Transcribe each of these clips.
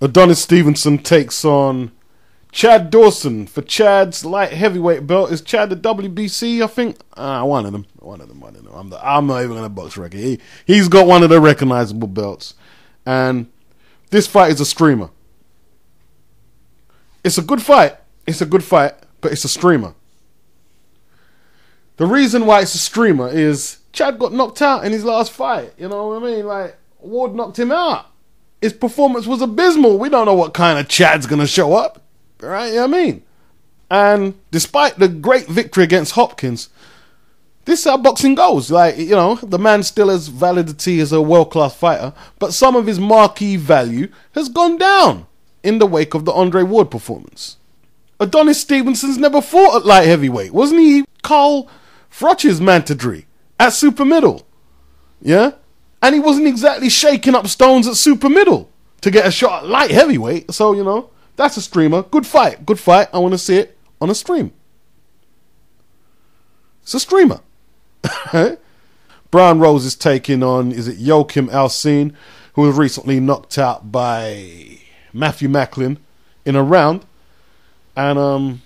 Adonis Stevenson takes on Chad Dawson for Chad's light heavyweight belt. Is Chad the WBC? I think one of them. I'm not even gonna box record. He's got one of the recognizable belts, and this fight is a streamer. It's a good fight. But it's a streamer. The reason why it's a streamer is Chad got knocked out in his last fight. You know what I mean? Like, Ward knocked him out. His performance was abysmal. We don't know what kind of Chad's going to show up. Right? You know what I mean? And despite the great victory against Hopkins, this is how boxing goes. Like, you know, the man still has validity as a world-class fighter, but some of his marquee value has gone down in the wake of the Andre Ward performance. Adonis Stevenson's never fought at light heavyweight. Wasn't he Carl Froch's mandatory at super middle? Yeah? And he wasn't exactly shaking up stones at super middle to get a shot at light heavyweight. So, you know, that's a streamer. Good fight. I want to see it on a stream. It's a streamer. Brian Rose is taking on, is it Joachim Alcine, who was recently knocked out by Matthew Macklin in a round. And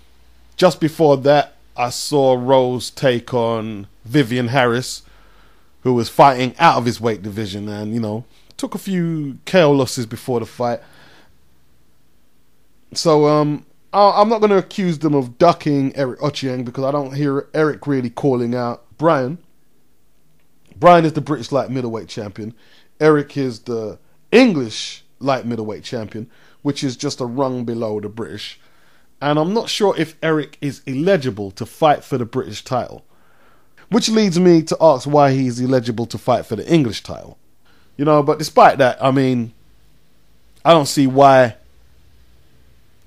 just before that, I saw Rose take on Vivian Harris, who was fighting out of his weight division and, you know, took a few KO losses before the fight. So I'm not going to accuse them of ducking Eric Ochieng because I don't hear Eric really calling out Brian. Brian is the British light middleweight champion. Eric is the English light middleweight champion, which is just a rung below the British. And I'm not sure if Eric is eligible to fight for the British title. Which leads me to ask why he's eligible to fight for the English title. You know, but despite that, I mean, I don't see why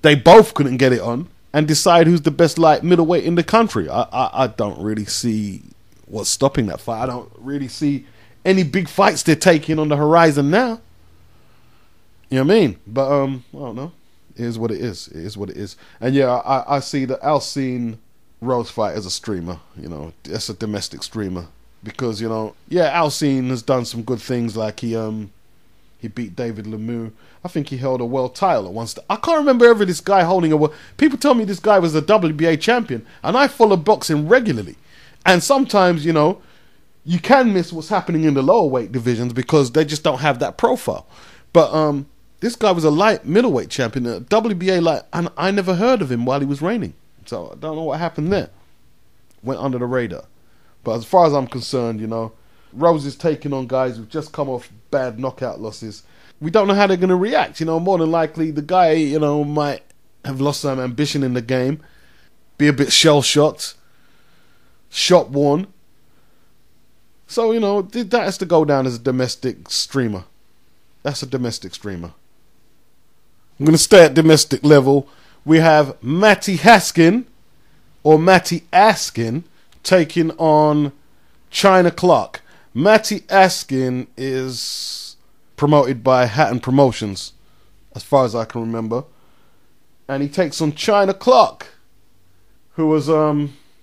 they both couldn't get it on and decide who's the best light middleweight in the country. I don't really see what's stopping that fight. I don't really see any big fights they're taking on the horizon now. You know what I mean? But, I don't know. It is what it is. It is what it is. And yeah, I see the Alcine Rose fight as a streamer. You know, it's a domestic streamer. Because, you know, yeah, Alcine has done some good things. Like he beat David Lemieux. I think he held a world title at once. I can't remember ever this guy holding a world. People tell me this guy was a WBA champion. And I follow boxing regularly. And sometimes, you know, you can miss what's happening in the lower weight divisions because they just don't have that profile. But, this guy was a light middleweight champion, a WBA light, and I never heard of him while he was reigning. So I don't know what happened there. Went under the radar. But as far as I'm concerned, you know, Rose is taking on guys who've just come off bad knockout losses. We don't know how they're going to react. You know, more than likely the guy, you know, might have lost some ambition in the game, be a bit shell-shocked, shot-worn. So, you know, that has to go down as a domestic streamer. That's a domestic streamer. I'm going to stay at domestic level. We have Matty Haskin, or Matty Askin, taking on China Clark. Matty Askin is promoted by Hatton Promotions, as far as I can remember. And he takes on China Clark, who was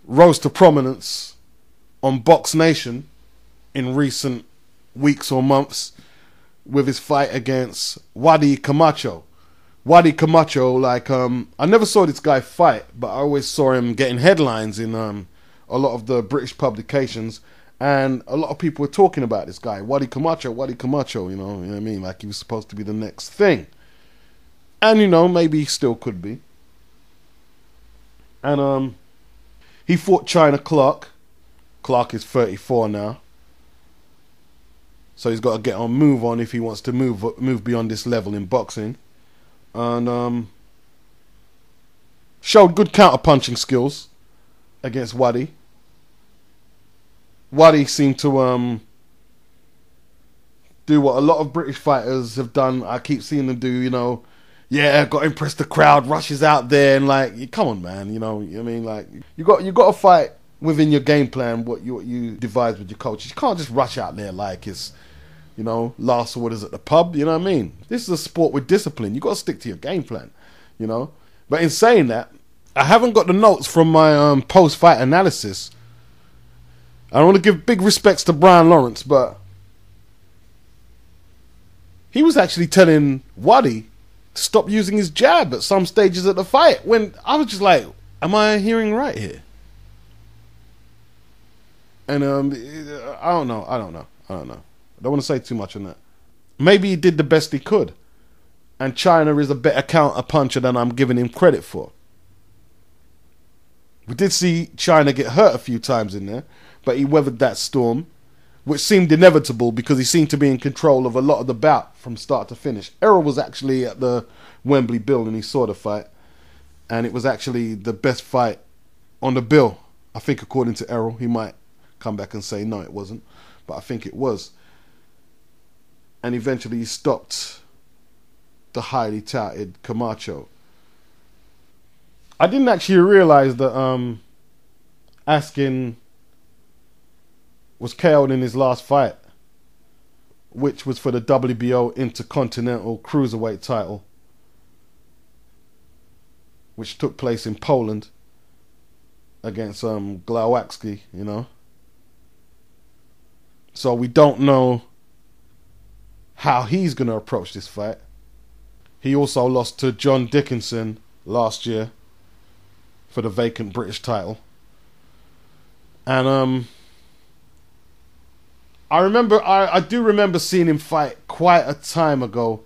rose to prominence on Box Nation in recent weeks or months with his fight against Wadi Camacho. Wadi Camacho, like, I never saw this guy fight, but I always saw him getting headlines in a lot of the British publications, and a lot of people were talking about this guy, Wadi Camacho, you know what I mean? Like he was supposed to be the next thing. And, you know, maybe he still could be. And he fought China Clark. Clark is 34 now. So he's got to get on, move on if he wants to move beyond this level in boxing. And showed good counter-punching skills against Wadi. Wadi seemed to do what a lot of British fighters have done. I keep seeing them do, you know, yeah, got to impress the crowd, rushes out there and like, come on, man, you know what I mean? Like, you got to fight within your game plan, what you devise with your coach. You can't just rush out there like it's, you know, last orders at the pub, you know what I mean? This is a sport with discipline. You got to stick to your game plan, you know? But in saying that, I haven't got the notes from my post-fight analysis. I want to give big respects to Brian Lawrence, but he was actually telling Wadi stop using his jab at some stages of the fight. When I was just like, am I hearing right here? And I don't know. I don't want to say too much on that. Maybe he did the best he could, and China is a better counter puncher than I'm giving him credit for. We did see China get hurt a few times in there, but he weathered that storm, which seemed inevitable because he seemed to be in control of a lot of the bout from start to finish. Errol was actually at the Wembley bill and he saw the fight, and it was actually the best fight on the bill. I think according to Errol, he might come back and say no, it wasn't, but I think it was. And eventually he stopped the highly touted Camacho. I didn't actually realise that Askin was KO'd in his last fight, which was for the WBO Intercontinental Cruiserweight title, which took place in Poland against Glowacki, you know. So we don't know how he's going to approach this fight. He also lost to John Dickinson last year for the vacant British title. And I do remember seeing him fight quite a time ago,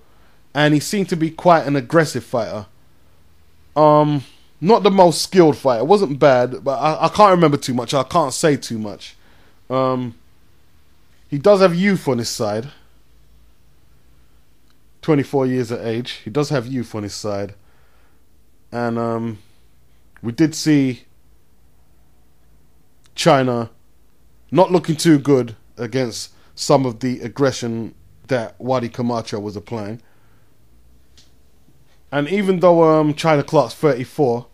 and he seemed to be quite an aggressive fighter. Not the most skilled fighter. It wasn't bad, but I can't remember too much. I can't say too much. He does have youth on his side. 24 years of age. He does have youth on his side. And we did see China not looking too good against some of the aggression that Wadi Camacho was applying. And even though China Clark's 34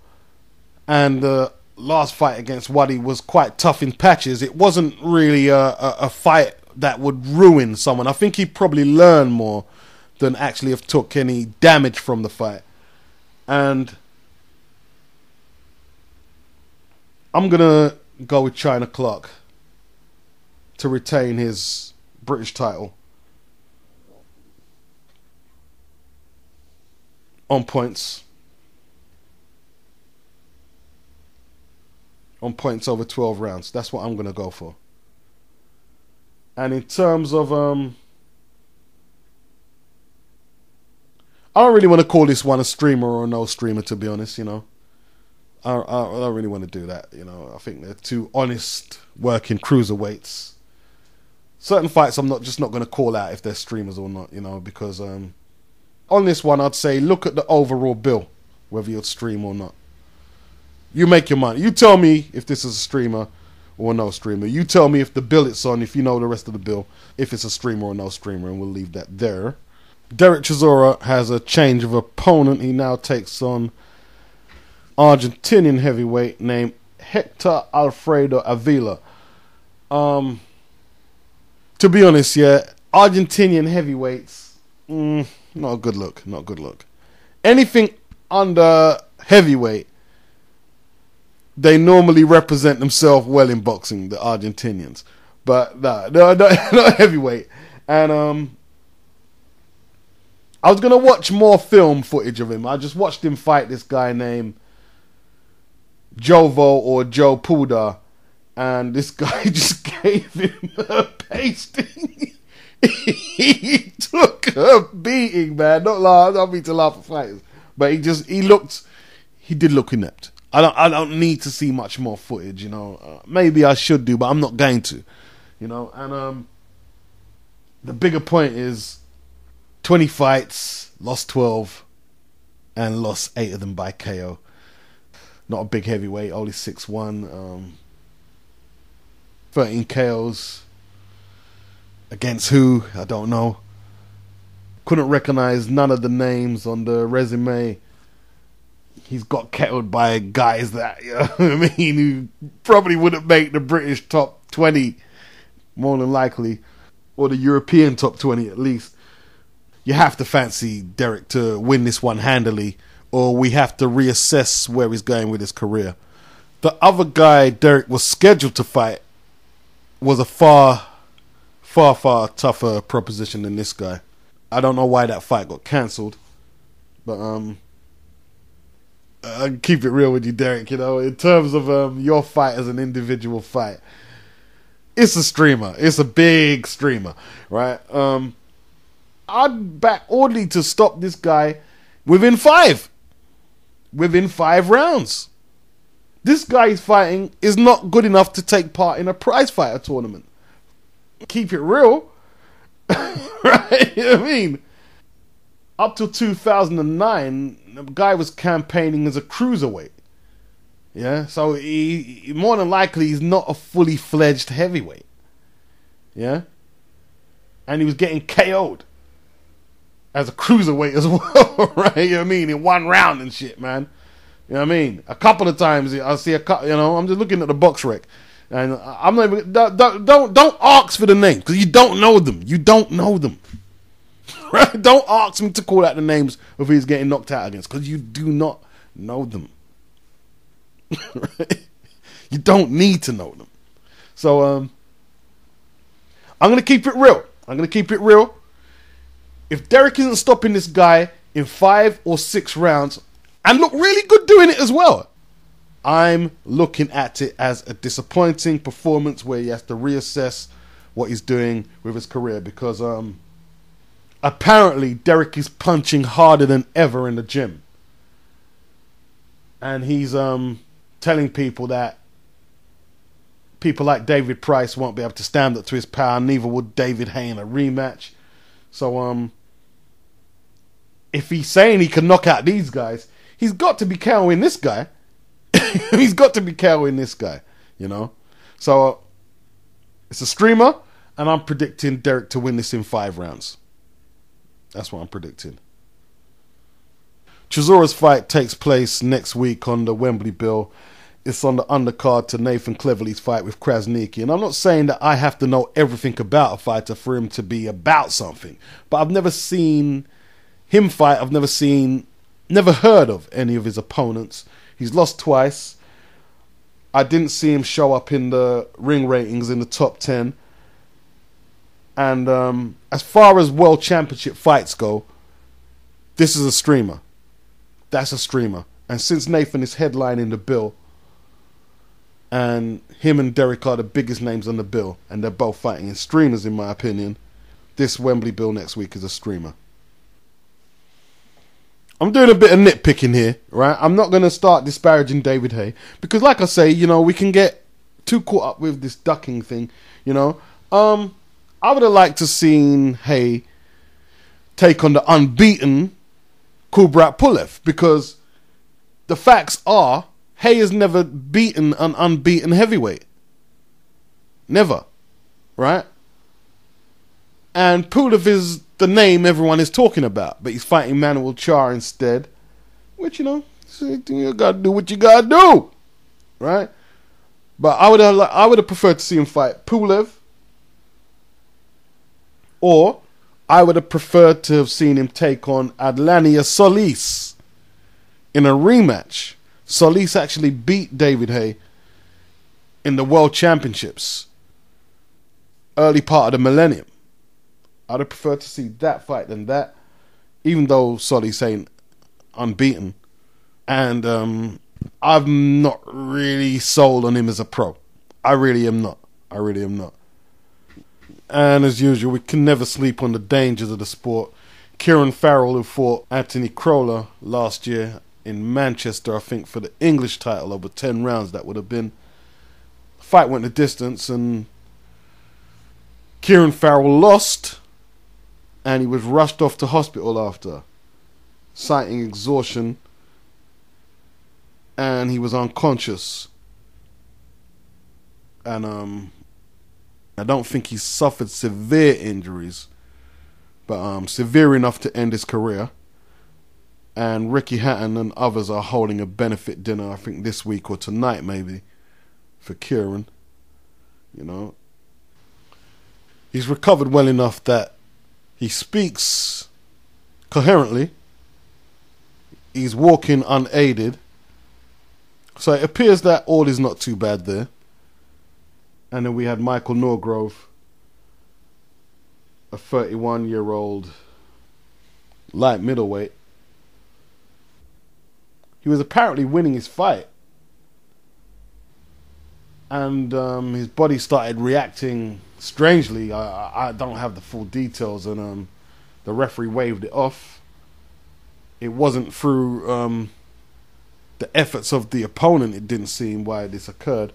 and the last fight against Wadi was quite tough in patches, it wasn't really a fight that would ruin someone. I think he probably learned more than actually have took any damage from the fight. And I'm going to go with China Clark to retain his British title on points. On points over 12 rounds. That's what I'm going to go for. And in terms of I don't really want to call this one a streamer or no streamer, to be honest, you know. I don't really want to do that, you know. I think they're two honest working cruiserweights. Certain fights I'm just not going to call out if they're streamers or not, you know, because on this one I'd say look at the overall bill, whether you'll stream or not. You make your mind. You tell me if this is a streamer or no streamer. You tell me if the bill it's on, if you know the rest of the bill, if it's a streamer or no streamer, and we'll leave that there. Derek Chisora has a change of opponent. He now takes on Argentinian heavyweight named Hector Alfredo Avila. To be honest, yeah, Argentinian heavyweights, not a good look. Not a good look. Anything under heavyweight, they normally represent themselves well in boxing, the Argentinians. But no, not heavyweight. And I was going to watch more film footage of him. I just watched him fight this guy named Jovo or Joe Puda. And this guy just gave him a pasting. He took a beating, man. I don't mean to laugh at fighters. But he did look inept. I don't need to see much more footage, you know. Maybe I should do, but I'm not going to. You know, and the bigger point is 20 fights, lost 12, and lost 8 of them by KO. Not a big heavyweight, only 6'1", 13 KOs. Against who? I don't know. Couldn't recognize none of the names on the resume. He's got KO'd by guys that, you know what I mean, who probably wouldn't make the British top 20, more than likely, or the European top 20 at least. You have to fancy Derek to win this one handily, or we have to reassess where he's going with his career. The other guy Derek was scheduled to fight was a far tougher proposition than this guy. I don't know why that fight got cancelled, But I keep it real with you, Derek. You know, in terms of your fight as an individual fight, it's a streamer. It's a big streamer, right? I'd back Audley to stop this guy within 5 rounds. This guy he's fighting is not good enough to take part in a prize fighter tournament. Keep it real. Right? You know what I mean? Up till 2009, the guy was campaigning as a cruiserweight. Yeah, so he more than likely he's not a fully fledged heavyweight. Yeah, and he was getting KO'd as a cruiserweight as well, right? You know what I mean? In 1 round and shit, man. You know what I mean? A couple of times I see I'm just looking at the box rec, and I'm not even, don't ask for the names because you don't know them. You don't know them. Right? Don't ask me to call out the names of who he's getting knocked out against because you do not know them. Right? You don't need to know them. So I'm gonna keep it real. If Derek isn't stopping this guy in 5 or 6 rounds and look really good doing it as well, I'm looking at it as a disappointing performance where he has to reassess what he's doing with his career because apparently Derek is punching harder than ever in the gym. And he's telling people that people like David Price won't be able to stand up to his power, neither would David Hay in a rematch. So if he's saying he can knock out these guys, he's got to be KOing this guy. He's got to be KOing this guy, you know. So it's a streamer, and I'm predicting Derek to win this in 5 rounds. That's what I'm predicting. Chisora's fight takes place next week on the Wembley Bill. It's on the undercard to Nathan Cleverly's fight with Krasniqi. And I'm not saying that I have to know everything about a fighter for him to be about something. But I've never seen him fight. I've never heard of any of his opponents. He's lost twice. I didn't see him show up in the ring ratings in the top 10. And as far as world championship fights go, this is a streamer. That's a streamer. And since Nathan is headlining the bill, and him and Derek are the biggest names on the bill, and they're both fighting in streamers in my opinion, this Wembley Bill next week is a streamer. I'm doing a bit of nitpicking here, right? I'm not going to start disparaging David Hay, because like I say, you know, we can get too caught up with this ducking thing, you know. I would have liked to seen Hay take on the unbeaten Kubrat Pulev, because the facts are Hay has never beaten an unbeaten heavyweight. Never. Right? And Pulev is the name everyone is talking about, but he's fighting Manuel Char instead, which, you know, you gotta do what you gotta do. Right? But I would have preferred to see him fight Pulev, or I would have preferred to have seen him take on Adlania Solis in a rematch. Solis actually beat David Hay in the World Championships early part of the millennium. I'd have preferred to see that fight than that, even though Solis ain't unbeaten. And I'm not really sold on him as a pro. I really am not. And as usual, we can never sleep on the dangers of the sport. Kieran Farrell, who fought Anthony Crolla last year in Manchester, I think, for the English title over 10 rounds, that would have been. The fight went the distance, and Kieran Farrell lost, and he was rushed off to hospital after, citing exhaustion, and he was unconscious. And I don't think he suffered severe injuries, but severe enough to end his career. And Ricky Hatton and others are holding a benefit dinner, I think this week or tonight maybe, for Kieran. You know, he's recovered well enough that he speaks coherently. He's walking unaided. So it appears that all is not too bad there. And then we had Michael Norgrove, a 31-year-old light middleweight, he was apparently winning his fight, and his body started reacting strangely. I don't have the full details, and the referee waved it off. It wasn't through the efforts of the opponent, it didn't seem, why this occurred.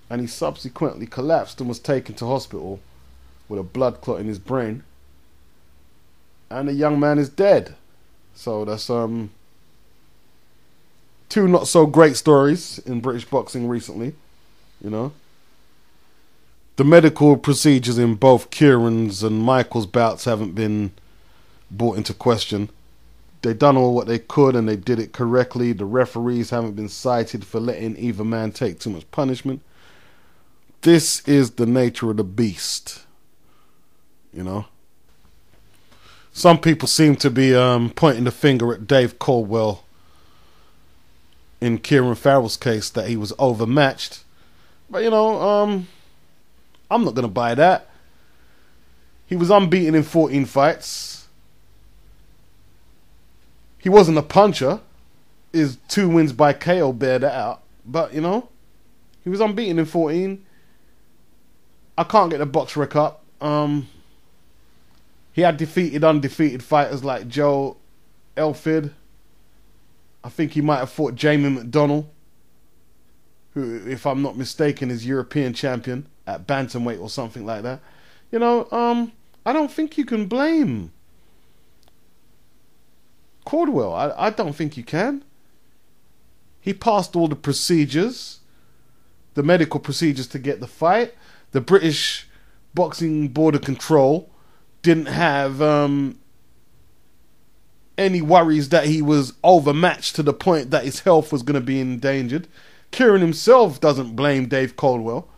And he subsequently collapsed and was taken to hospital with a blood clot in his brain. And the young man is dead. So that's two not so great stories in British boxing recently, you know. The medical procedures in both Kieran's and Michael's bouts haven't been brought into question. They done all what they could and they did it correctly. The referees haven't been cited for letting either man take too much punishment. This is the nature of the beast, you know. Some people seem to be pointing the finger at Dave Caldwell in Kieran Farrell's case, that he was overmatched. But, you know, I'm not going to buy that. He was unbeaten in 14 fights. He wasn't a puncher. His 2 wins by KO bear that out. But, you know, he was unbeaten in 14. I can't get the box rec up. He had defeated undefeated fighters like Joe Elfid. I think he might have fought Jamie McDonnell, who, if I'm not mistaken, is European champion at bantamweight or something like that. You know, I don't think you can blame Caldwell. I don't think you can. He passed all the procedures, the medical procedures to get the fight. The British Boxing Board of Control didn't have any worries that he was overmatched to the point that his health was going to be endangered. Kieran himself doesn't blame Dave Caldwell,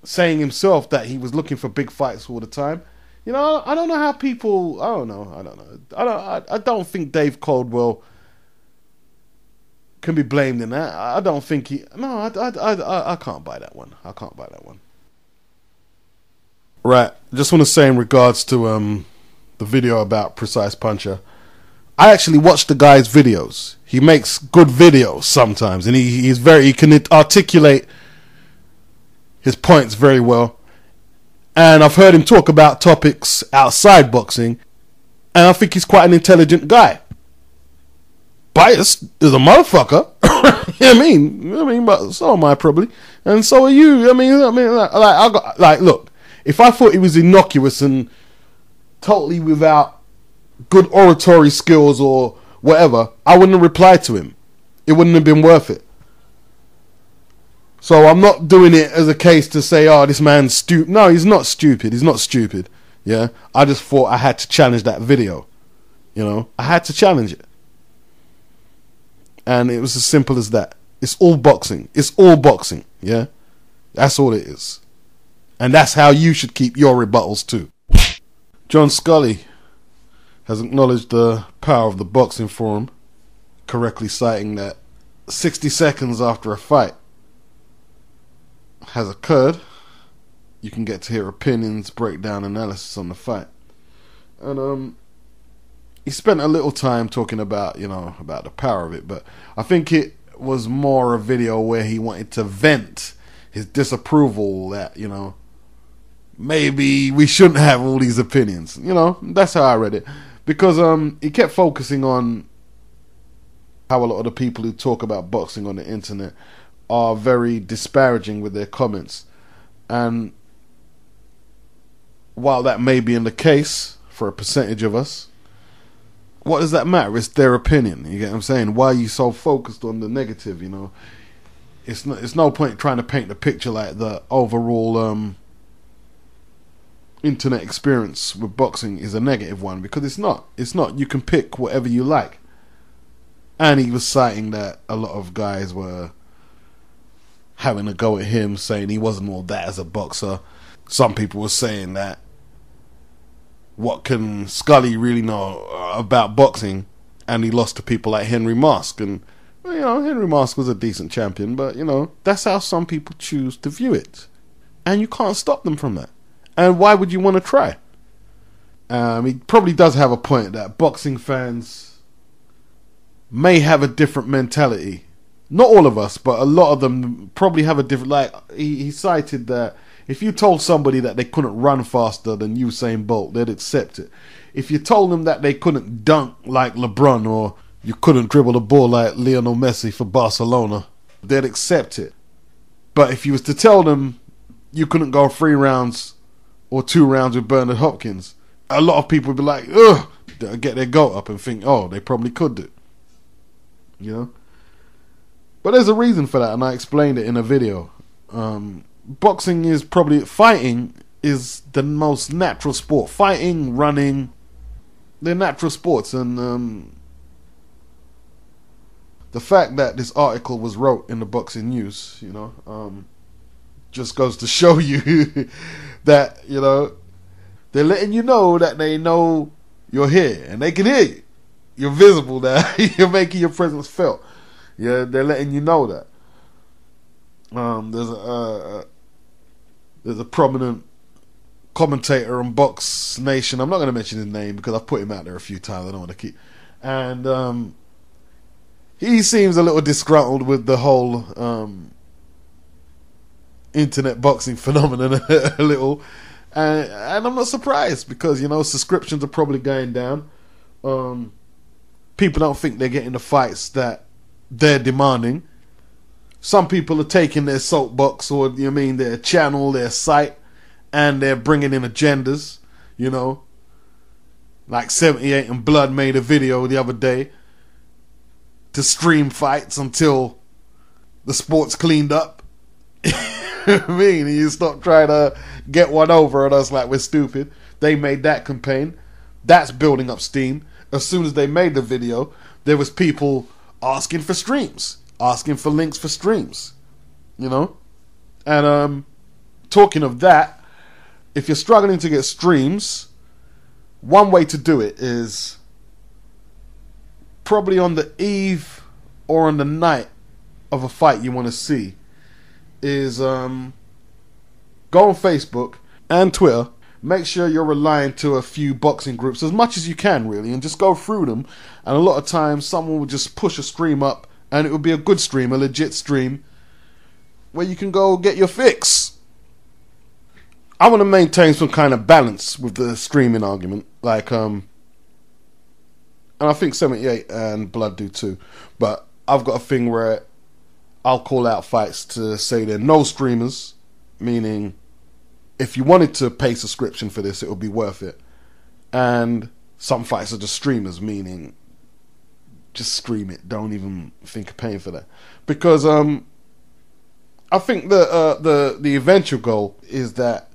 saying himself that he was looking for big fights all the time. You know, I don't know how people. I don't know. I don't think Dave Caldwell can be blamed in that. I don't think he. No, I can't buy that one. I can't buy that one. Right. Just want to say in regards to the video about Precise Puncher, I actually watched the guy's videos. He makes good videos sometimes, and he can articulate his points very well. And I've heard him talk about topics outside boxing, and I think he's quite an intelligent guy. Biased is a motherfucker. I mean, but so am I probably, and so are you. I mean, look. If I thought he was innocuous and totally without good oratory skills or whatever, I wouldn't have replied to him. It wouldn't have been worth it. So I'm not doing it as a case to say, oh, this man's stupid. No, he's not stupid. He's not stupid. Yeah, I just thought I had to challenge that video. You know, I had to challenge it. And it was as simple as that. It's all boxing. It's all boxing. Yeah, that's all it is. And that's how you should keep your rebuttals too. John Scully has acknowledged the power of the boxing forum, correctly citing that 60 seconds after a fight has occurred, you can get to hear opinions, breakdown, analysis on the fight. And he spent a little time talking about, you know, about the power of it, but I think it was more a video where he wanted to vent his disapproval that, you know, maybe we shouldn't have all these opinions. You know, that's how I read it. Because he kept focusing on how a lot of the people who talk about boxing on the internet are very disparaging with their comments. And while that may be in the case for a percentage of us, what does that matter? It's their opinion. You get what I'm saying? Why are you so focused on the negative, you know? It's no point trying to paint the picture like the overall internet experience with boxing is a negative one, because it's not. It's not. You can pick whatever you like. And he was citing that a lot of guys were having a go at him, saying he wasn't all that as a boxer. Some people were saying that what can Scully really know about boxing, and he lost to people like Henry Mask. And, you know, Henry Mask was a decent champion, but, you know, that's how some people choose to view it. And you can't stop them from that. And why would you want to try? He probably does have a point that boxing fans may have a different mentality. Not all of us, but a lot of them probably have a different, like, he cited that if you told somebody that they couldn't run faster than Usain Bolt, they'd accept it. If you told them that they couldn't dunk like LeBron, or you couldn't dribble the ball like Lionel Messi for Barcelona, they'd accept it. But if you was to tell them you couldn't go 3 rounds or 2 rounds with Bernard Hopkins, a lot of people would be like, ugh, they'll get their goat up and think, oh, they probably could do. You know? But there's a reason for that, and I explained it in a video. Boxing is probably, fighting is the most natural sport. Fighting, running, they're natural sports. And the fact that this article was wrote in the Boxing News, you know, just goes to show you that, you know, they're letting you know that they know you're here and they can hear you. You're visible now. You're making your presence felt. Yeah, they're letting you know that. There's a prominent commentator on Box Nation. I'm not going to mention his name because I've put him out there a few times. I don't want to keep. And he seems a little disgruntled with the whole internet boxing phenomenon a little. And I'm not surprised because, you know, subscriptions are probably going down. People don't think they're getting the fights that they're demanding. Some people are taking their soapbox, or you mean their channel, their site, and they're bringing in agendas, you know. Like 78 and Blood made a video the other day to stream fights until the sport's cleaned up. I mean, you stop trying to get one over on us like we're stupid. They made that campaign. That's building up steam. As soon as they made the video, there was people asking for streams, asking for links for streams, you know. And talking of that, if you're struggling to get streams, one way to do it is probably on the eve or on the night of a fight you want to see, is go on Facebook and Twitter. Make sure you're relying to a few boxing groups as much as you can, really, and just go through them. And a lot of times someone will just push a stream up, and it will be a good stream, a legit stream, where you can go get your fix. I want to maintain some kind of balance with the streaming argument, like and I think 78 and Blood do too, but I've got a thing where I'll call out fights to say they're no streamers, meaning if you wanted to pay subscription for this, it would be worth it. And some fights are just streamers, meaning just stream it. Don't even think of paying for that. Because I think the eventual goal is that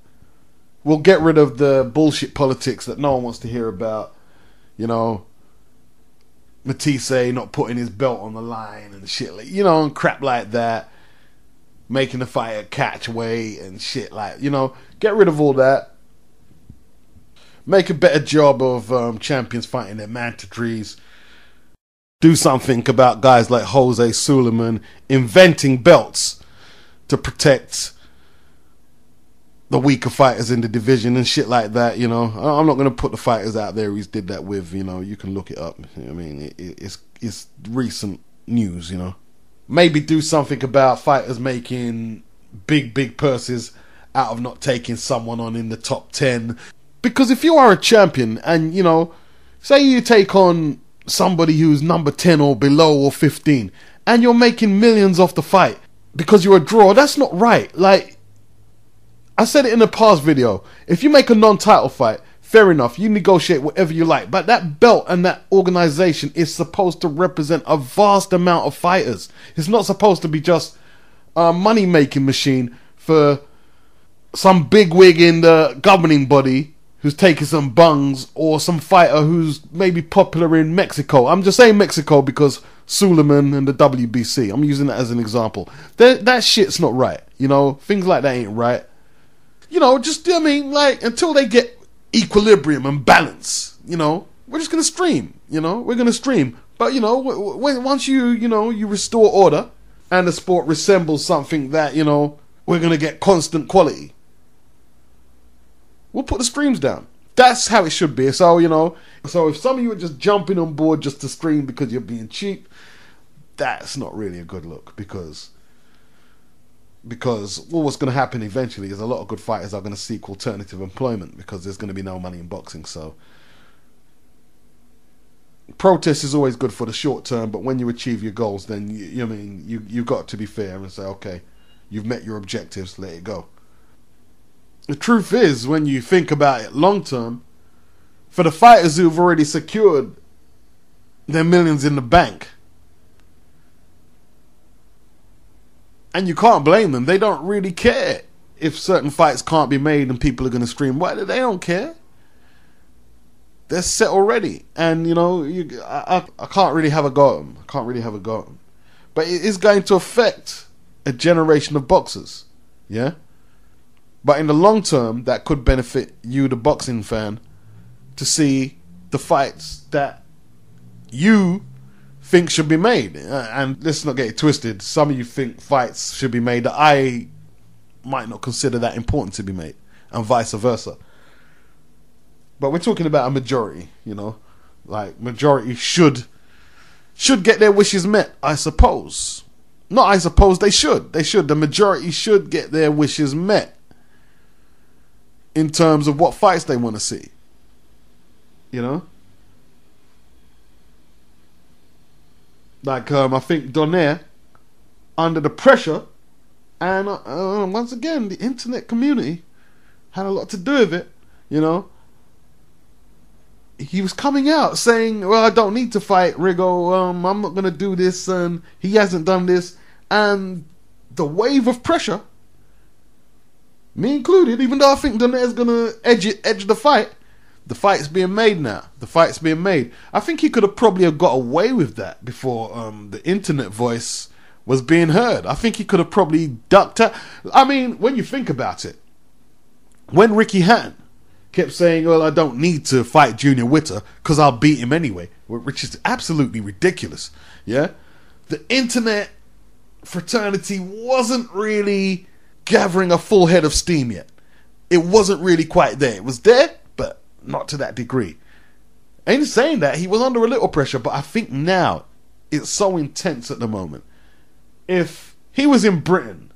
we'll get rid of the bullshit politics that no one wants to hear about. You know, Matisse not putting his belt on the line and shit, like, you know, and crap like that. Making the fighter catch weight and shit, like, you know, get rid of all that. Make a better job of champions fighting their mandatories. Do something about guys like Jose Suleiman inventing belts to protect the weaker fighters in the division and shit like that, you know. I'm not going to put the fighters out there he's did that with, you know. You can look it up. I mean, it's recent news, you know. Maybe do something about fighters making big purses out of not taking someone on in the top 10. Because if you are a champion and, you know, say you take on somebody who's number 10 or below or 15 and you're making millions off the fight because you're a draw, that's not right. Like, I said it in a past video. If you make a non-title fight, fair enough, you negotiate whatever you like. But that belt and that organization is supposed to represent a vast amount of fighters. It's not supposed to be just a money-making machine for some bigwig in the governing body who's taking some bungs, or some fighter who's maybe popular in Mexico. I'm just saying Mexico because Suleiman and the WBC. I'm using that as an example. That shit's not right. You know, things like that ain't right. You know, just, I mean, like, until they get equilibrium and balance, you know, we're just going to stream, you know, we're going to stream. But, you know, once you restore order and the sport resembles something that, you know, we're going to get constant quality, we'll put the streams down. That's how it should be. So, so if some of you are just jumping on board just to stream because you're being cheap, that's not really a good look, because what's going to happen eventually is a lot of good fighters are going to seek alternative employment because there's going to be no money in boxing. So protest is always good for the short term, but when you achieve your goals, then you got to be fair and say, okay, you've met your objectives, let it go. The truth is, when you think about it long term, for the fighters who've already secured their millions in the bank, and you can't blame them, they don't really care if certain fights can't be made and people are going to stream. Why? They don't care. They're set already, and I can't really have a go at them. I can't really have a go at them. But it is going to affect a generation of boxers, yeah. But in the long term, that could benefit you, the boxing fan, to see the fights that you think should be made. And let's not get it twisted. Some of you think fights should be made that I might not consider that important to be made, and vice versa. But we're talking about a majority, like majority should get their wishes met, I suppose. Not I suppose, they should. They should. The majority should get their wishes met in terms of what fights they want to see. Like, I think Donaire, under the pressure, and once again, the internet community had a lot to do with it, He was coming out saying, well, I don't need to fight Rigo, I'm not going to do this, and he hasn't done this. And the wave of pressure, me included, even though I think Donaire's going to edge the fight's being made now. The fight's being made. I think he could have probably got away with that before the internet voice was being heard. I think he could have probably ducked out. I mean, when you think about it, when Ricky Hatton kept saying, well, I don't need to fight Junior Witter because I'll beat him anyway, which is absolutely ridiculous, yeah? The internet fraternity wasn't really gathering a full head of steam yet. It wasn't really quite there. It was there, but not to that degree. And in saying that, he was under a little pressure, but I think now it's so intense at the moment. If he was in Britain,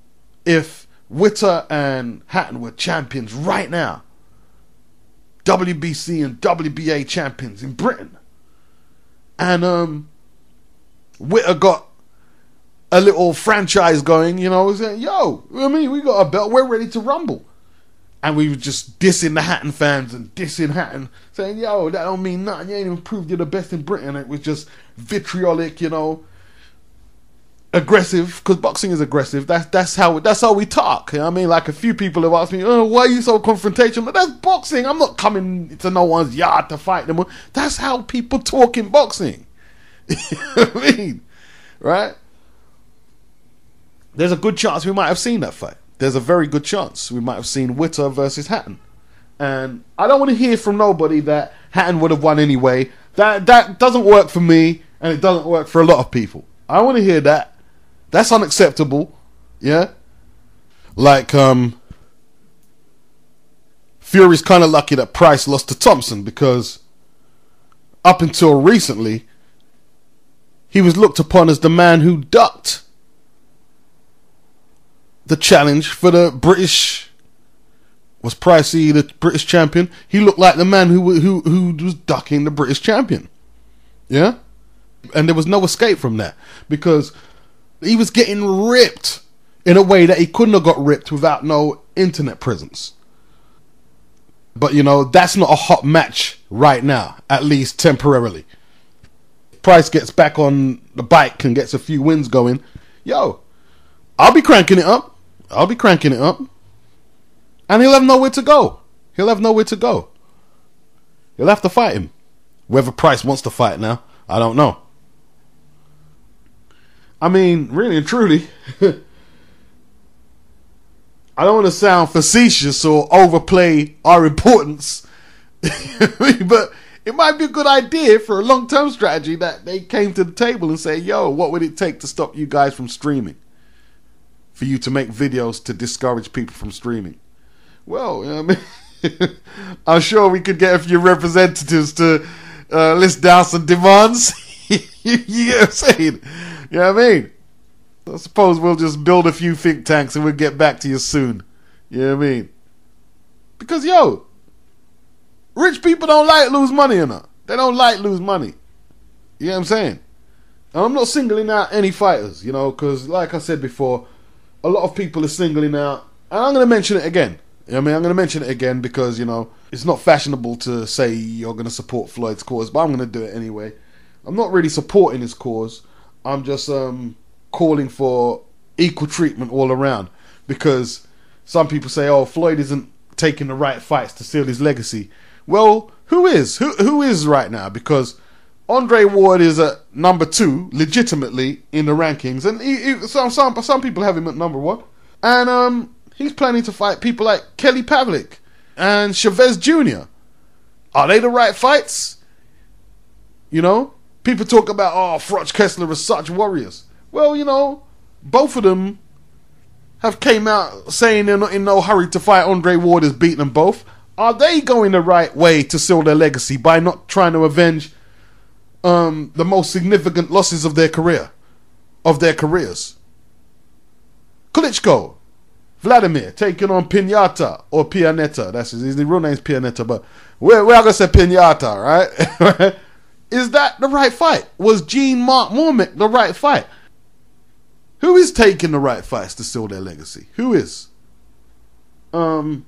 if Witter and Hatton were champions right now, WBC and WBA champions in Britain, and Witter got a little franchise going, saying, yo, we got a belt, we're ready to rumble. And we were just dissing the Hatton fans and dissing Hatton, saying, yo, that don't mean nothing, you ain't even proved you're the best in Britain. It was just vitriolic, aggressive, because boxing is aggressive. That's how we talk. Like a few people have asked me, oh, why are you so confrontational? But that's boxing. I'm not coming to no one's yard to fight them. That's how people talk in boxing. You know what I mean? Right? There's a good chance we might have seen that fight. There's a very good chance we might have seen Witter versus Hatton. And I don't want to hear from nobody that Hatton would have won anyway. That doesn't work for me, and it doesn't work for a lot of people. I want to hear that. That's unacceptable. Yeah? Like, Fury's kind of lucky that Price lost to Thompson, because up until recently, he was looked upon as the man who ducked the challenge for the British. Was Pricey the British champion? He looked like the man who was ducking the British champion. Yeah? And there was no escape from that, because he was getting ripped in a way that he couldn't have got ripped without no internet presence. But that's not a hot match right now, at least temporarily. Price gets back on the bike and gets a few wins going, yo, I'll be cranking it up. And he'll have nowhere to go. He'll have to fight him. Whether Price wants to fight now, I don't know. Really and truly, I don't want to sound facetious or overplay our importance, but it might be a good idea for a long-term strategy that they came to the table and say, yo, what would it take to stop you guys from streaming? For you to make videos to discourage people from streaming. Well, I'm sure we could get a few representatives to list down some demands. You get what I'm saying? You know what I mean? I suppose we'll just build a few think tanks and we'll get back to you soon. You know what I mean? Because, yo, rich people don't like lose money or not. They don't like lose money. You know what I'm saying? And I'm not singling out any fighters, you know, because like I said before, a lot of people are singling out, and I'm going to mention it again. You know what I mean? I'm going to mention it again because, you know, it's not fashionable to say you're going to support Floyd's cause, but I'm going to do it anyway. I'm not really supporting his cause. I'm just calling for equal treatment all around, because some people say, oh, Floyd isn't taking the right fights to seal his legacy. Well, who is? Who is right now? Because Andre Ward is at number 2, legitimately, in the rankings. And some people have him at number 1. And he's planning to fight people like Kelly Pavlik and Chavez Jr. Are they the right fights? You know? People talk about, oh, Froch Kessler are such warriors. Well, you know, both of them have came out saying they're not in no hurry to fight Andre Ward, has beaten them both. Are they going the right way to seal their legacy by not trying to avenge the most significant losses of their careers? Klitschko, Vladimir taking on Pinata or Pianeta. That's his real name's Pianeta, but we're gonna say Pinata, right? Is that the right fight? Was Jean-Marc Mormick the right fight? Who is taking the right fights to seal their legacy? Who is? Could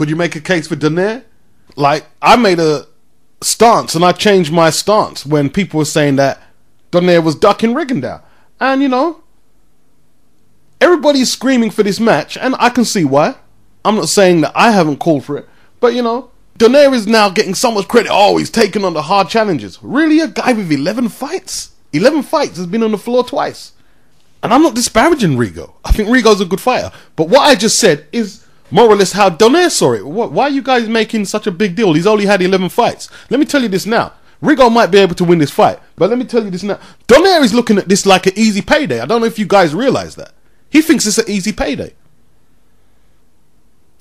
you make a case for Donaire? Like, I made a stance and I changed my stance when people were saying that Donaire was ducking Rigondeaux. And, you know, everybody's screaming for this match, and I can see why. I'm not saying that I haven't called for it, but, you know, Donaire is now getting so much credit. Oh, he's taking on the hard challenges. Really? A guy with 11 fights? 11 fights, has been on the floor twice. And I'm not disparaging Rigo. I think Rigo's a good fighter. But what I just said is more or less how Donaire saw it. Why are you guys making such a big deal? He's only had 11 fights. Let me tell you this now. Rigo might be able to win this fight, but let me tell you this now. Donaire is looking at this like an easy payday. I don't know if you guys realize that. He thinks it's an easy payday.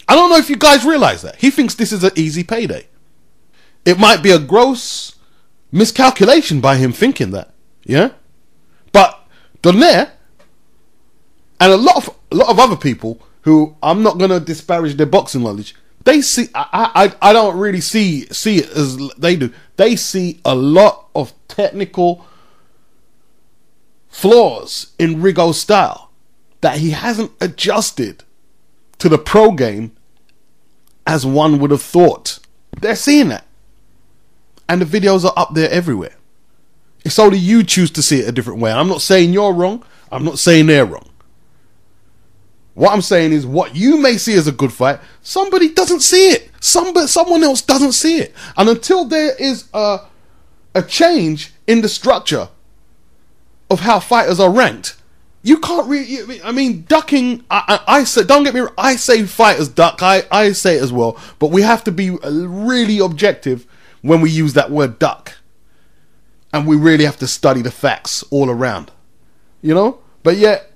I don't know if you guys realize that. He thinks this is an easy payday. It might be a gross miscalculation by him thinking that. Yeah? But Donaire and a lot of other people who I'm not going to disparage their boxing knowledge, they see, I don't really see it as they do. They see a lot of technical flaws in Rigo's style that he hasn't adjusted to the pro game as one would have thought. They're seeing that. And the videos are up there everywhere. It's only you choose to see it a different way. I'm not saying you're wrong. I'm not saying they're wrong. What I'm saying is what you may see as a good fight, somebody doesn't see it. Someone else doesn't see it. And until there is a change in the structure of how fighters are ranked, you can't really, I mean, ducking, I say, don't get me wrong, I say fighters duck, I say it as well, but we have to be really objective when we use that word duck. And we really have to study the facts all around. You know? But yet,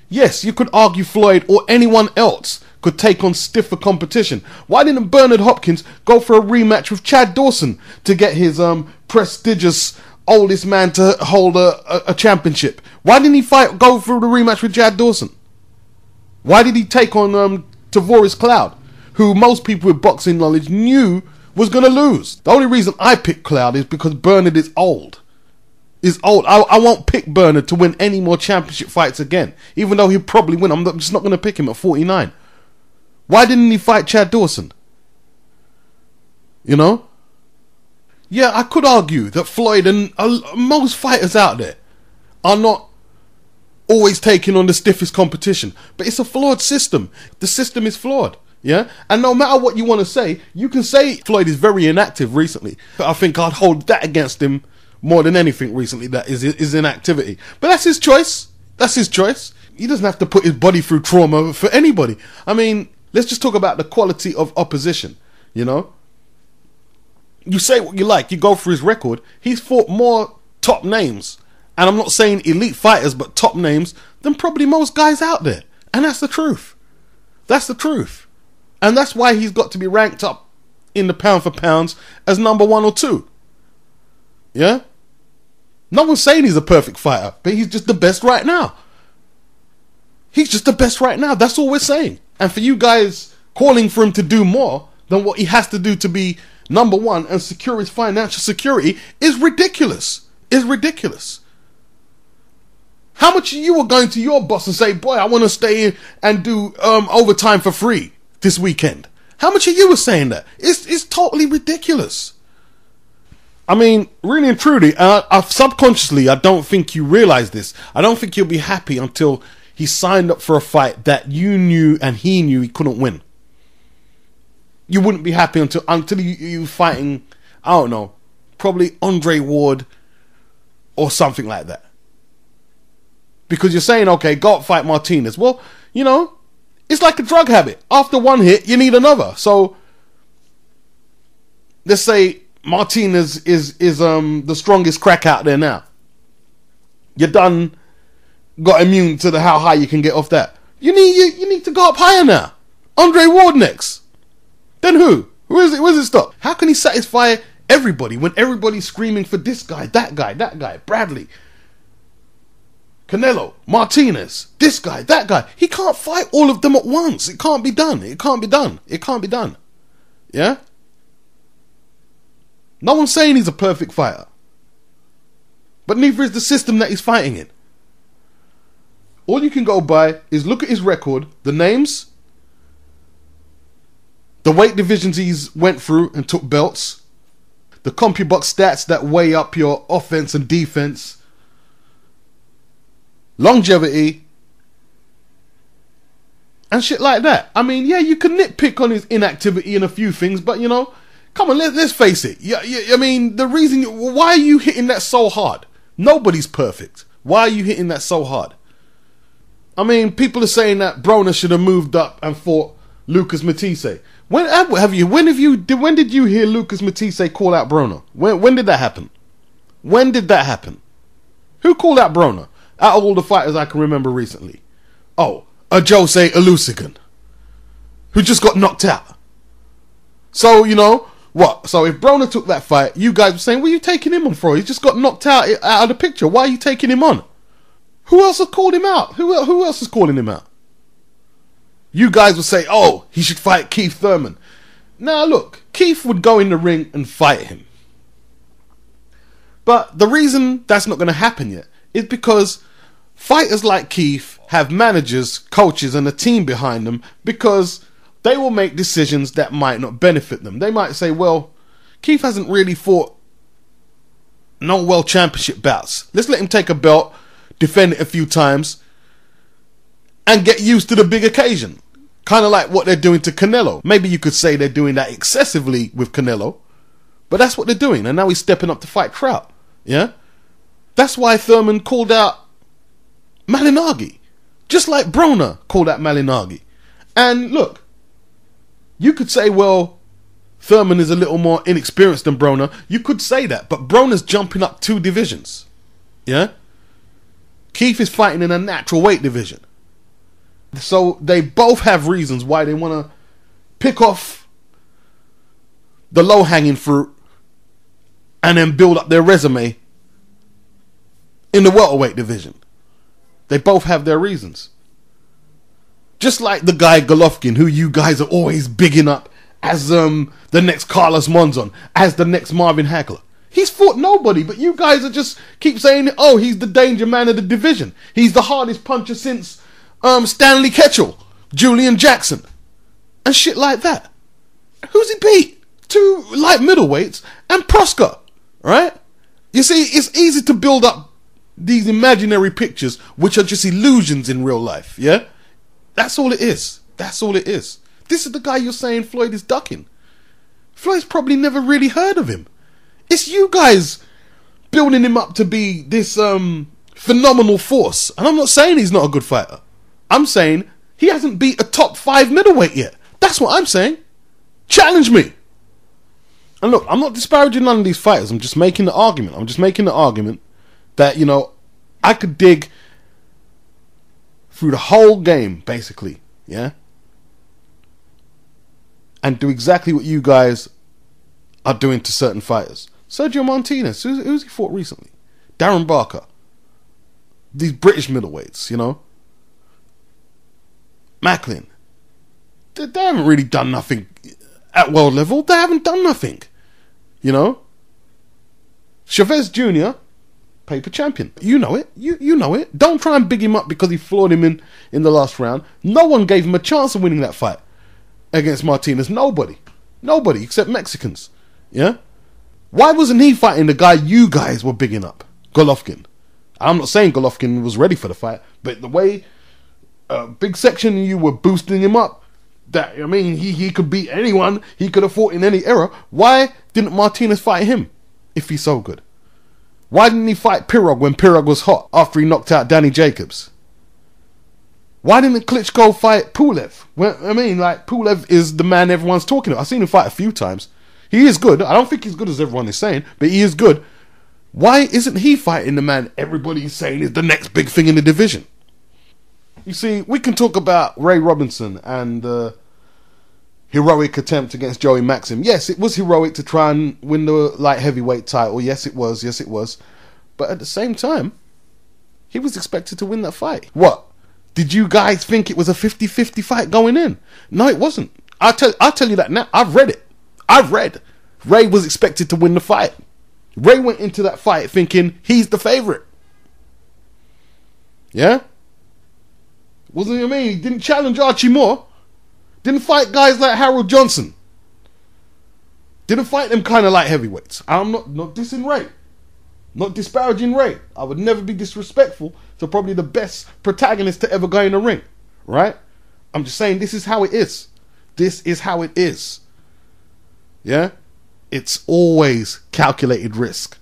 yes, you could argue Floyd or anyone else could take on stiffer competition. Why didn't Bernard Hopkins go for a rematch with Chad Dawson to get his prestigious oldest man to hold a championship? Why didn't he go through the rematch with Chad Dawson? Why did he take on Tavoris Cloud, who most people with boxing knowledge knew was going to lose? The only reason I picked Cloud is because Bernard is old. I won't pick Bernard to win any more championship fights again, even though he'll probably win. I'm just not going to pick him at 49. Why didn't he fight Chad Dawson? You know? Yeah, I could argue that Floyd and most fighters out there are not always taking on the stiffest competition, but it's a flawed system. The system is flawed. Yeah, and no matter what you want to say, you can say Floyd is very inactive recently. I think I'd hold that against him more than anything recently, that is inactivity. But that's his choice. That's his choice. He doesn't have to put his body through trauma for anybody. I mean, let's just talk about the quality of opposition, you know? You say what you like, you go for his record. He's fought more top names, and I'm not saying elite fighters, but top names, than probably most guys out there. And that's the truth. That's the truth. And that's why he's got to be ranked up in the pound for pounds as number 1 or 2. Yeah? No one's saying he's a perfect fighter, but he's just the best right now. He's just the best right now. That's all we're saying. And for you guys calling for him to do more than what he has to do to be number 1 and secure his financial security is ridiculous. Is ridiculous. How much of you are going to your boss and say, boy, I want to stay in and do overtime for free this weekend? How much of you are saying that? It's totally ridiculous. I mean, really and truly, subconsciously, I don't think you realize this. I don't think you'll be happy until he signed up for a fight that you knew and he knew he couldn't win. You wouldn't be happy until you fighting, I don't know, probably Andre Ward or something like that. Because you're saying, okay, go out fight Martinez. Well, you know, it's like a drug habit. After one hit, you need another. So, let's say Martinez is the strongest crack out there now. You're done, got immune to how high you can get off that. You need to go up higher now. Andre Ward next. Then who? Who is it? Where's it stop? How can he satisfy everybody when everybody's screaming for this guy, that guy, Bradley, Canelo, Martinez, this guy, that guy? He can't fight all of them at once. It can't be done. It can't be done. It can't be done. Yeah? No one's saying he's a perfect fighter. But neither is the system that he's fighting in. All you can go by is look at his record, the names, the weight divisions he's went through and took belts, the CompuBox stats that weigh up your offense and defense, longevity, and shit like that. I mean, yeah, you can nitpick on his inactivity and a few things, but you know, come on, let's face it. Yeah, I mean, the reason, why are you hitting that so hard? Nobody's perfect. Why are you hitting that so hard? I mean, people are saying that Broner should have moved up and fought Lucas Matisse. When did you hear Lucas Matisse call out Broner? When did that happen? When did that happen? Who called out Broner? Out of all the fighters I can remember recently. Oh, a Jose Alusigan, who just got knocked out. So, you know, what? So if Broner took that fight, you guys were saying, what are you taking him on for? He just got knocked out of the picture. Why are you taking him on? Who else has called him out? Who else is calling him out? You guys would say, oh, he should fight Keith Thurman. Now, look, Keith would go in the ring and fight him. But the reason that's not going to happen yet is because fighters like Keith have managers, coaches, and a team behind them, because they will make decisions that might not benefit them. They might say, well, Keith hasn't really fought no world championship bouts. Let's let him take a belt, defend it a few times, and get used to the big occasion. Kind of like what they're doing to Canelo. Maybe you could say they're doing that excessively with Canelo, but that's what they're doing. And now he's stepping up to fight Trout. Yeah? That's why Thurman called out Malignaggi, just like Broner called out Malignaggi. And look, you could say, well, Thurman is a little more inexperienced than Broner. You could say that, but Broner's jumping up 2 divisions. Yeah? Keith is fighting in a natural weight division. So they both have reasons why they want to pick off the low-hanging fruit and then build up their resume in the welterweight division. They both have their reasons. Just like the guy Golovkin, who you guys are always bigging up as the next Carlos Monzon, as the next Marvin Hagler. He's fought nobody, but you guys are just keep saying, oh, he's the danger man of the division. He's the hardest puncher since Stanley Ketchel, Julian Jackson, and shit like that. Who's he beat? 2 light middleweights and Proskar, right? You see, it's easy to build up these imaginary pictures, which are just illusions in real life, yeah? That's all it is. That's all it is. This is the guy you're saying Floyd is ducking. Floyd's probably never really heard of him. It's you guys building him up to be this phenomenal force. And I'm not saying he's not a good fighter. I'm saying he hasn't beat a top 5 middleweight yet. That's what I'm saying. Challenge me. And look, I'm not disparaging none of these fighters. I'm just making the argument. I'm just making the argument that, you know, I could dig through the whole game, basically, yeah? and do exactly what you guys are doing to certain fighters. Sergio Martinez, who's he fought recently? Darren Barker. These British middleweights, you know. Macklin. They haven't really done nothing at world level. They haven't done nothing, you know. Chavez Jr., paper champion. You know it. You know it. Don't try and big him up because he floored him in the last round. No one gave him a chance of winning that fight against Martinez. Nobody except Mexicans. Yeah. Why wasn't he fighting the guy you guys were bigging up, Golovkin? I'm not saying Golovkin was ready for the fight, but the way big section you were boosting him up, that, I mean, he could beat anyone. He could have fought in any era. Why didn't Martinez fight him if he's so good? Why didn't he fight Pirog when Pirog was hot after he knocked out Danny Jacobs? Why didn't Klitschko fight Pulev? Well, I mean, like, Pulev is the man everyone's talking about. I've seen him fight a few times. He is good. I don't think he's good as everyone is saying, but he is good. Why isn't he fighting the man everybody's saying is the next big thing in the division? You see, we can talk about Ray Robinson and the heroic attempt against Joey Maxim. Yes, it was heroic to try and win the light heavyweight title. Yes, it was. Yes, it was. But at the same time, he was expected to win that fight. What? Did you guys think it was a 50-50 fight going in? No, it wasn't. I'll tell you that now. I've read it. I've read. Ray was expected to win the fight. Ray went into that fight thinking he's the favorite. Yeah? Wasn't it me? He didn't challenge Archie Moore. Didn't fight guys like Harold Johnson. Didn't fight them kind of light heavyweights. I'm not dissing Ray. Not disparaging Ray. I would never be disrespectful to probably the best protagonist to ever go in the ring. Right? I'm just saying this is how it is. This is how it is. Yeah? It's always calculated risk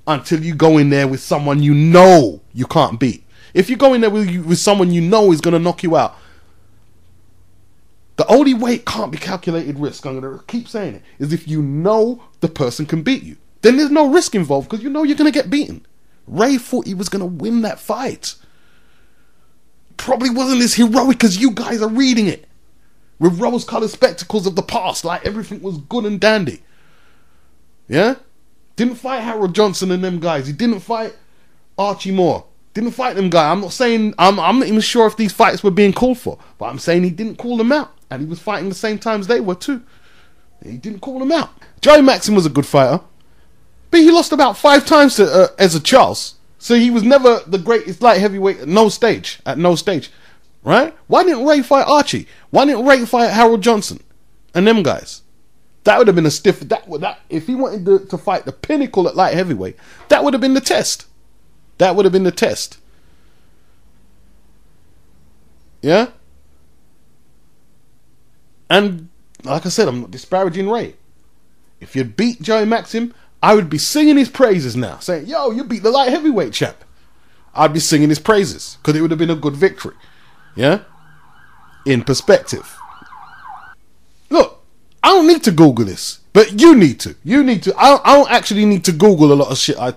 until you go in there with someone you know you can't beat. If you go in there with someone you know is going to knock you out, the only way it can't be calculated risk, I'm going to keep saying it, is if you know the person can beat you. Then there's no risk involved because you know you're going to get beaten. Ray thought he was going to win that fight. Probably wasn't as heroic as you guys are reading it. With rose-colored spectacles of the past, like everything was good and dandy. Yeah? Didn't fight Harold Johnson and them guys. He didn't fight Archie Moore. Didn't fight them guys. I'm not saying, I'm not even sure if these fights were being called for. But I'm saying he didn't call them out. And he was fighting the same times they were too. He didn't call them out. Joey Maxim was a good fighter. But he lost about 5 times to Ezra Charles. So he was never the greatest light heavyweight at no stage. Right? Why didn't Ray fight Archie? Why didn't Ray fight Harold Johnson? And them guys? That would have been a stiff... if he wanted to fight the pinnacle at light heavyweight, that would have been the test. That would have been the test. Yeah? And, like I said, I'm not disparaging Ray. If you'd beat Joey Maxim, I would be singing his praises now. Saying, yo, you beat the light heavyweight champ. I'd be singing his praises. Because it would have been a good victory. Yeah? In perspective. Look, I don't need to Google this. But you need to. You need to. I don't actually need to Google a lot of shit I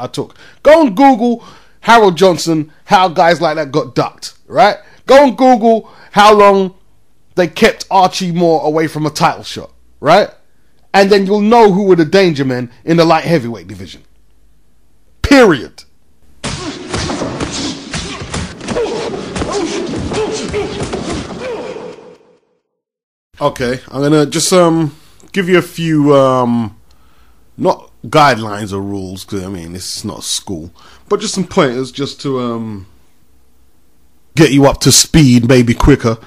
took. Go and Google Harold Johnson, how guys like that got ducked. Right? Go and Google how long they kept Archie Moore away from a title shot. Right? And then you'll know who were the danger men in the light heavyweight division. Period. Okay, I'm gonna just give you a few not guidelines or rules, because I mean this is not a school, but just some pointers just to get you up to speed, maybe quicker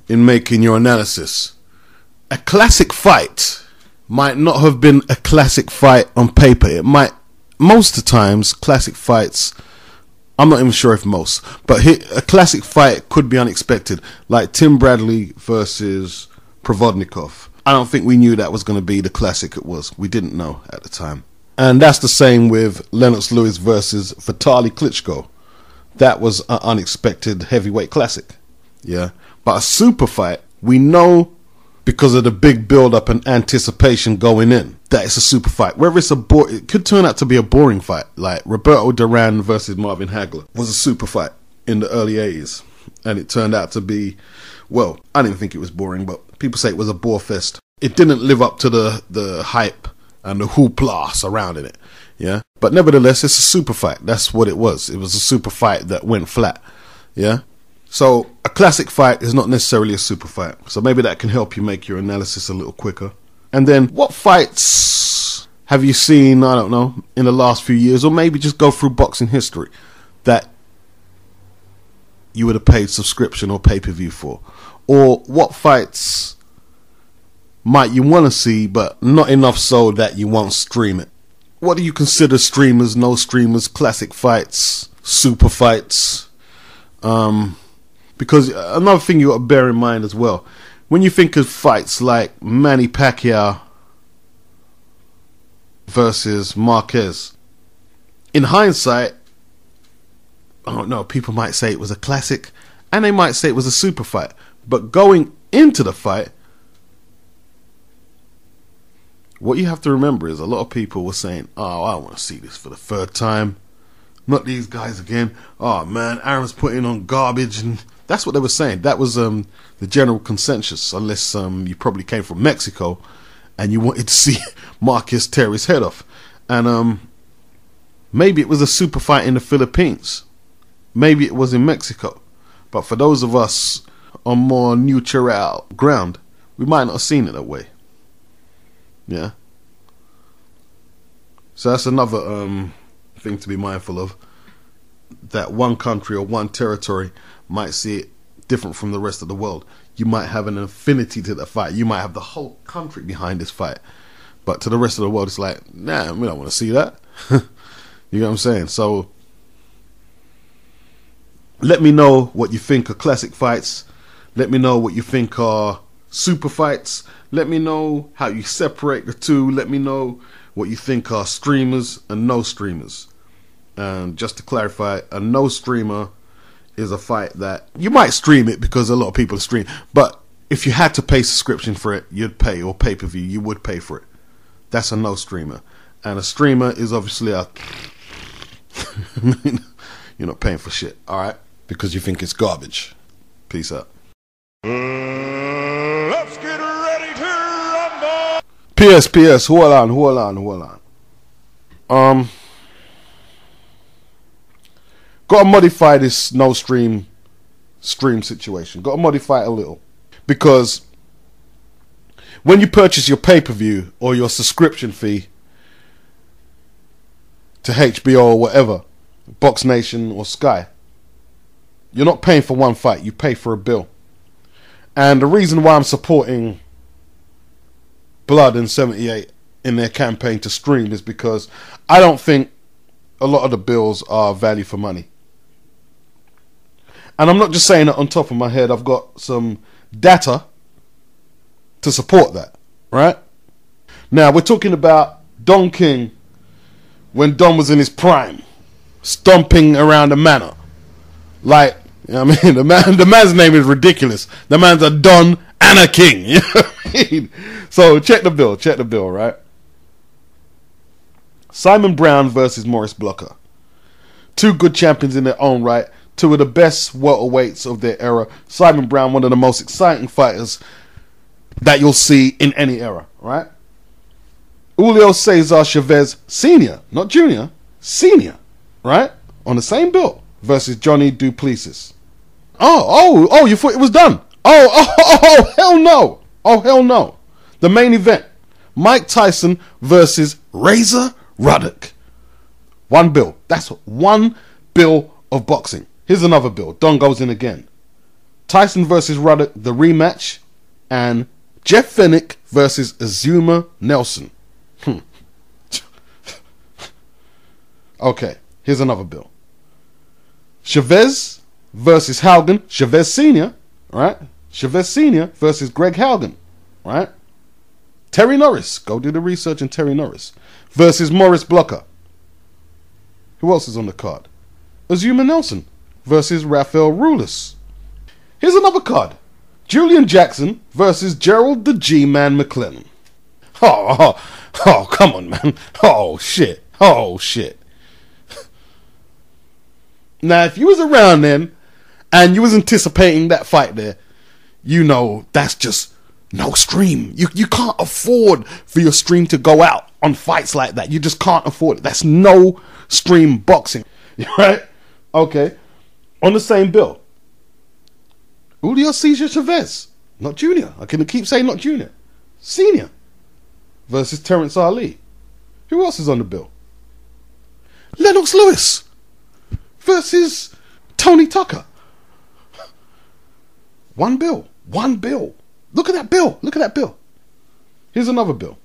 in making your analysis. A classic fight might not have been a classic fight on paper. It might, most of the times, classic fights, I'm not even sure if most, but a classic fight could be unexpected, like Tim Bradley versus Provodnikov. I don't think we knew that was going to be the classic it was. We didn't know at the time. And that's the same with Lennox Lewis versus Vitaly Klitschko. That was an unexpected heavyweight classic. Yeah. But a super fight, we know because of the big build-up and anticipation going in that it's a super fight. Whether it's it could turn out to be a boring fight, like Roberto Duran versus Marvin Hagler was a super fight in the early 80s. And it turned out to be, well, I didn't think it was boring, but People say it was a bore fest. It didn't live up to the hype and the hoopla surrounding it. Yeah. But nevertheless, it's a super fight. That's what it was. It was a super fight that went flat. Yeah. So a classic fight is not necessarily a super fight. So maybe that can help you make your analysis a little quicker. And then what fights have you seen, I don't know, in the last few years, or maybe just go through boxing history that you would have paid subscription or pay-per-view for? Or what fights might you want to see but not enough so that you won't stream it? What do you consider streamers, no streamers, classic fights, super fights? Because another thing you got to bear in mind as well, when you think of fights like Manny Pacquiao versus Marquez, in hindsight, I don't know, people might say it was a classic and they might say it was a super fight. But going into the fight, what you have to remember is a lot of people were saying, oh, I want to see this for the third time. Not these guys again. Oh, man, Aaron's putting on garbage. And that's what they were saying. That was the general consensus, unless you probably came from Mexico and you wanted to see Marquez tear his head off. And maybe it was a super fight in the Philippines. Maybe it was in Mexico. But for those of us on more neutral ground, we might not have seen it that way. Yeah. So that's another thing to be mindful of. That one country or one territory might see it different from the rest of the world. You might have an affinity to the fight. You might have the whole country behind this fight. But to the rest of the world, it's like, nah, we don't want to see that. You know what I'm saying? So let me know what you think are classic fights. Let me know what you think are super fights. Let me know how you separate the two. Let me know what you think are streamers and no streamers. And just to clarify, a no streamer is a fight that you might stream it because a lot of people stream. But if you had to pay subscription for it, you'd pay, or pay-per-view, you would pay for it. That's a no streamer. And a streamer is obviously a you're not paying for shit, alright? Because you think it's garbage. Peace out. Let's get ready to rumble. PS, hold on. Gotta modify this no stream situation. Gotta modify it a little. Because when you purchase your pay-per-view or your subscription fee to HBO or whatever, Box Nation or Sky, you're not paying for one fight, you pay for a bill. And the reason why I'm supporting Blood and 78 in their campaign to stream is because I don't think a lot of the bills are value for money. And I'm not just saying it on top of my head. I've got some data to support that, right? Now, we're talking about Don King when Don was in his prime, stomping around the manor. Like, you know what I mean? The man's name is ridiculous. The man's a Don and a King. You know what I mean? So, check the bill, right? Simon Brown versus Maurice Blocker. Two good champions in their own right. Two of the best welterweights of their era. Simon Brown, one of the most exciting fighters that you'll see in any era, right? Julio Cesar Chavez Sr., not Junior, Sr., right? On the same bill versus Johnny Duplessis. Oh, you thought it was done? Oh, hell no. Oh, hell no. The main event, Mike Tyson versus Razor Ruddock. One bill. That's one bill of boxing. Here's another bill. Don goes in again. Tyson versus Ruddock, the rematch, and Jeff Fennick versus Azuma Nelson. Okay, here's another bill. Chavez versus Haugen, Chavez Sr., right? Chavez Sr. versus Greg Haugen, right? Terry Norris, go do the research on Terry Norris, versus Maurice Blocker. Who else is on the card? Azuma Nelson versus Rafael Rulis. Here's another card. Julian Jackson versus Gerald the G-Man McClellan. Oh, come on, man. Oh, shit. Now, if you was around then and you was anticipating that fight there, you know that's just No stream. You can't afford for your stream to go out on fights like that. You just can't afford it. That's no stream boxing. Right? Okay. On the same bill, Julio Cesar Chavez, not Junior. I can keep saying not Junior. Senior versus Terence Ali. Who else is on the bill? Lennox Lewis versus Tony Tucker. One bill. Look at that bill. Here's another bill.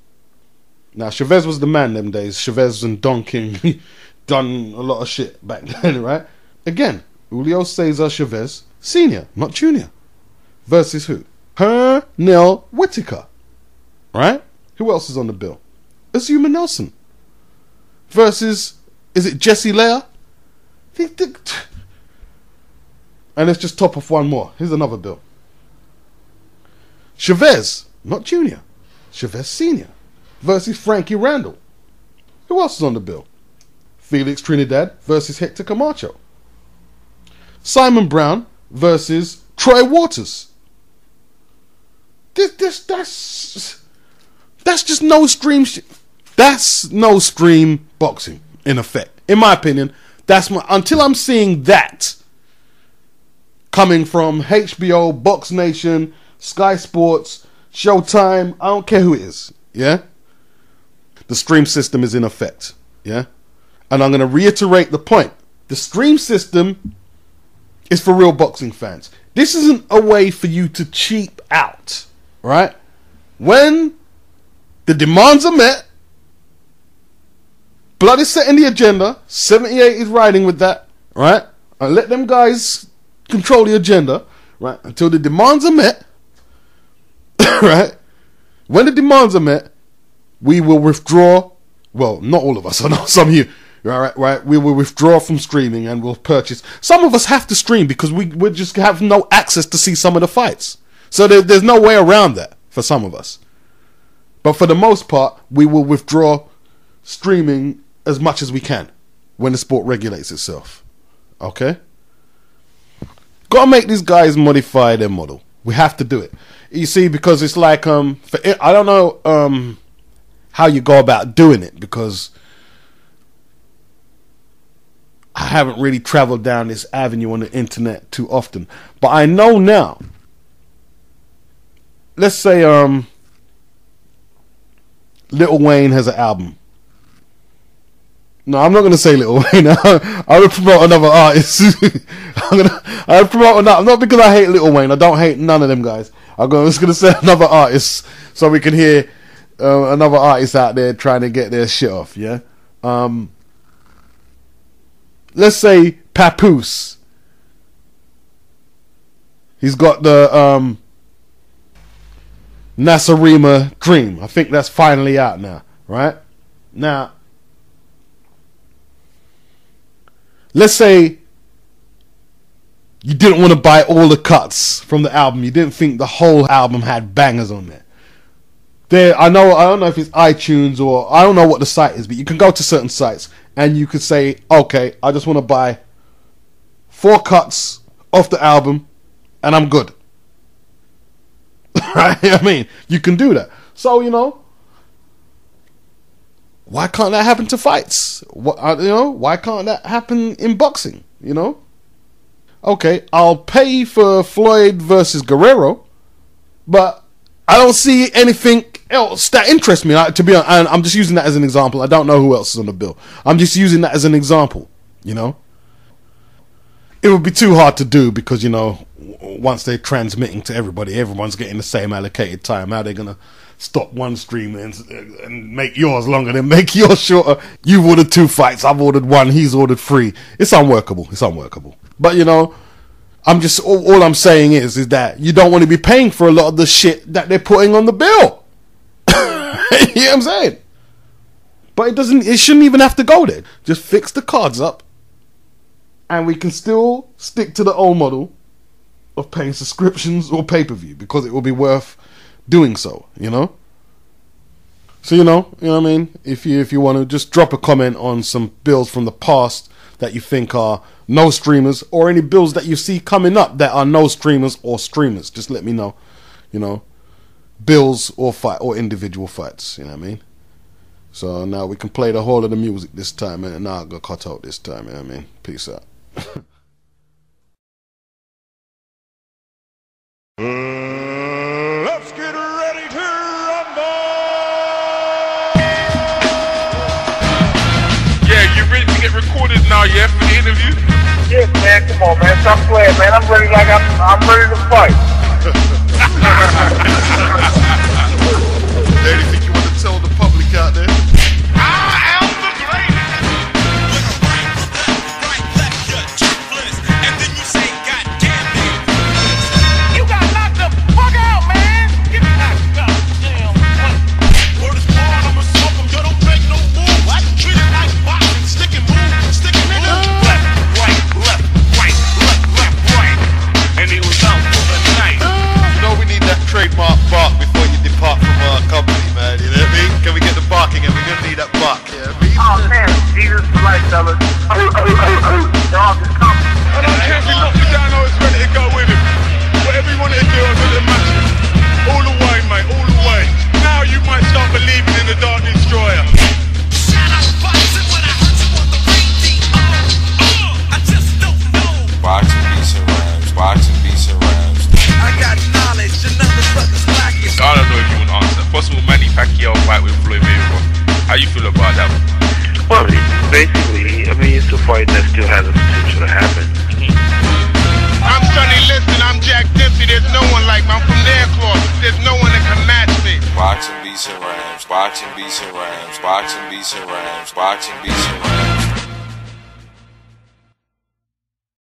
Now, Chavez was the man them days. Chavez and Don King done a lot of shit back then, right? Again, Julio Cesar Chavez, Senior, not Junior. Versus who? Pernell Whitaker. Right? Who else is on the bill? Azuma Nelson. Versus, is it Jesse Leah? And let's just top off one more. Here's another bill. Chavez, not Junior. Chavez Senior versus Frankie Randall. Who else is on the bill? Felix Trinidad versus Hector Camacho. Simon Brown versus Troy Waters. That's just no stream that's no stream boxing, in effect. In my opinion, until I'm seeing that coming from HBO, Box Nation, Sky Sports, Showtime, I don't care who it is, yeah? The stream system is in effect, yeah? And I'm going to reiterate the point. The stream system is for real boxing fans. This isn't a way for you to cheap out, right? When the demands are met, blood is setting the agenda, 78 is riding with that, right? And let them guys control the agenda, right? Until the demands are met, right? When the demands are met, we will withdraw. Well, not all of us. I know some of you. Right. We will withdraw from streaming and we'll purchase. Some of us have to stream because we just have no access to see some of the fights. So there's no way around that for some of us. But for the most part, we will withdraw streaming as much as we can when the sport regulates itself. Okay? Gotta make these guys modify their model. We have to do it. You see, because it's like I don't know how you go about doing it, because I haven't really traveled down this avenue on the internet too often. But I know now. Let's say Lil Wayne has an album. No, I'm not going to say Lil Wayne. I would promote another artist. I would promote another, not because I hate Lil Wayne. I don't hate none of them guys. I'm just going to say another artist so we can hear another artist out there trying to get their shit off. Yeah. Let's say Papoose. He's got the Nasarima Dream. I think that's finally out now, right? Now, let's say you didn't want to buy all the cuts from the album. You didn't think the whole album had bangers on there. I don't know if it's iTunes or I don't know what the site is, but you can go to certain sites and you could say, okay, I just want to buy 4 cuts off the album and I'm good. Right? I mean, you can do that. So, why can't that happen to fights? Why can't that happen in boxing? Okay, I'll pay for Floyd versus Guerrero, but I don't see anything else that interests me. To be honest, and I'm just using that as an example. I don't know who else is on the bill. I'm just using that as an example. It would be too hard to do because once they're transmitting to everybody, everyone's getting the same allocated time. How are they gonna stop one stream and make yours longer than make yours shorter? You've ordered 2 fights, I've ordered 1, he's ordered 3. It's unworkable. But I'm just all I'm saying is that you don't want to be paying for a lot of the shit that they're putting on the bill. You know what I'm saying? But it shouldn't even have to go there. Just fix the cards up and we can still stick to the old model of paying subscriptions or pay-per-view because it will be worth doing so, So, you know what I mean? If you want to just drop a comment on some bills from the past that you think are no streamers, or any bills that you see coming up that are no streamers or streamers, just let me know, bills or individual fights. You know what I mean? So now we can play the whole of the music this time, and now I got cut out this time. You know what I mean? Peace out. Let's get ready to rumble! Yeah, you ready to get recorded now, yeah, for the interview? Yes, man, come on, man, stop playing, man. I'm ready I'm ready to fight. Anything you want to tell the public out there? I am the greatest! Right, left, you're toothless, and then you say, God damn it. You got knocked the fuck out, man. Get knocked out, damn. Word is born, I'ma smoke 'em, yo, don't make no move. I treat it like boxing, stick and move, nigga. Left, right, left, right, left, right. And he was out for the night. You know we need that trademark bark before you depart from our company, man. You know what I mean? Can we get the barking? And we're gonna need that bark. You know what I mean? Oh, man, Jesus Christ, fellas. Dog is coming. I don't care if he knocked me down, I was ready to go with him. Whatever he wanted to do, I was going to match him. All the way, mate, all the way. Now you might start believing in the Dark Destroyer. Shout out boxing when I heard you on the radio. I just don't know. Boxing beats and rhymes, boxing beats and rhymes. I got knowledge, and other brothers lacking. I don't know if you want to answer. Possible Manny Pacquiao fight with Floyd Mayweather. How you feel about that? Well, basically, I mean, it's a fight that still has the potential to happen. I'm Sonny Liston, I'm Jack Dempsey. There's no one like me. I'm from their claw. There's no one that can match me. Boxing beats and rhymes, boxing beats and rhymes, boxing beats and rhymes, boxing beats and rhymes.